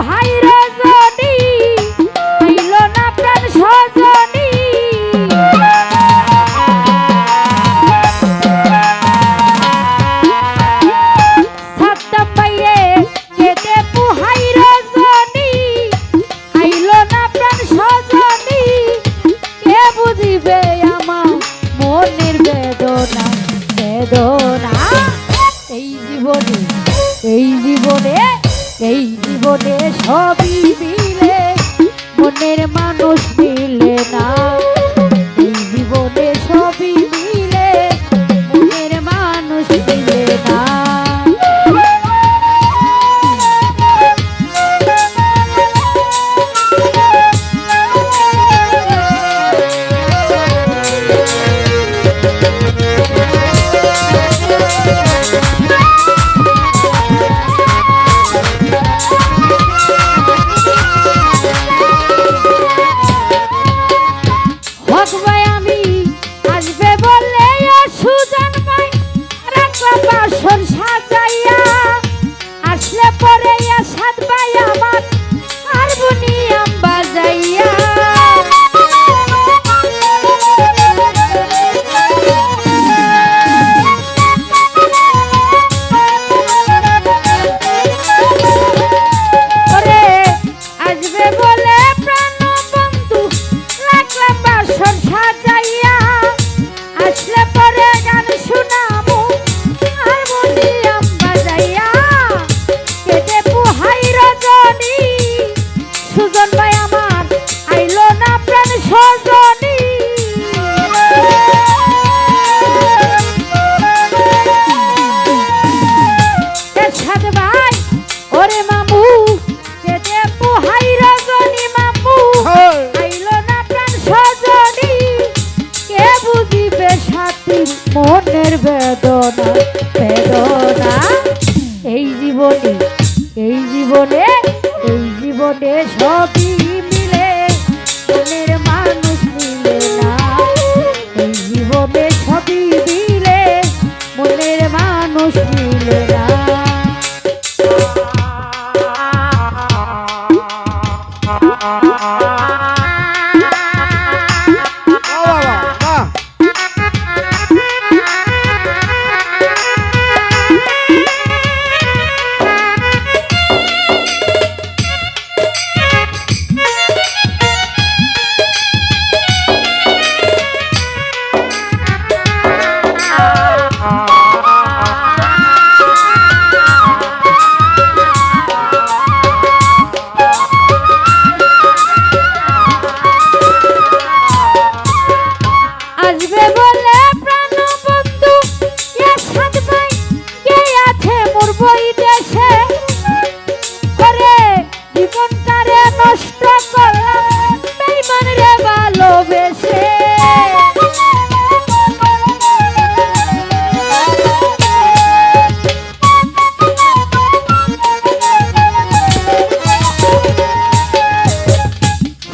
পোহাই রজনী আইলো না প্রাণ সজনী সাদ্দাম বাইরে কেটে পোহাই রজনী আইলো না প্রাণ সজনী কে বুঝিবে আমার মনের বেদনা বেদনা এই জীবনে এই জীবনে এই জীবনে সবই মিলে মনের মানুষ মিলে না এই জীবনে সবই মিলে মনের মানুষ মিলে না সাজাইয়া আসলে পরে সাত ভাই আমার হারমোনিয়াম বাজাইয়া পরে আসবে বলে প্রাণ বন্ধু রাখলাম বাসর সাজাইয়া আসলে পরে গান শোনাবো সুজন ভাই আমার আইলো না প্রাণ সজনী সাদ ভাই ওরে মামু কেটে পোহাই রজনী মামু আইলো না প্রাণ সজনী কে বুঝিবে সাথী মনের বেদনা বেদনা এই জীবনে এই জীবনে এই জীবনে সবই মিলে মনের মানুষ মিলে না এই জীবনে সবই মিলে মনের মানুষ মিলে না আসবে বলে প্রাণ বন্ধু সাত ভাই কে আছে মোর বই দেশে করে জীবনটারে নষ্ট করলাম বেঈমান রে ভালোবেসে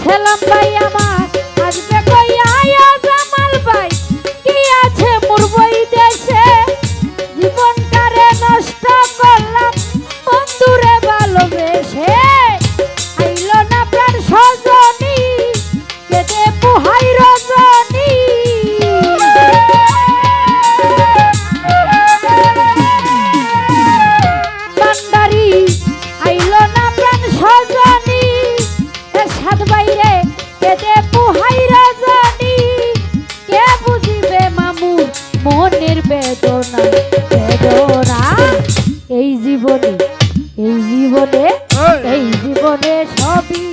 সালাম ভাই আমার আসবে কইয়া জীবনটারে নষ্ট করলাম বন্ধুরে ভালোবেসে আইলো না প্রাণ সজনী কেটে পোহাই রজনী বান্দারি আইলো না প্রাণ সজনী সাত বাইরে কেটে পোহাই রজনী কে বুঝিবে মামু মনের বেদনা বেদনা এই জীবনে এই জীবনে এই জীবনে সবই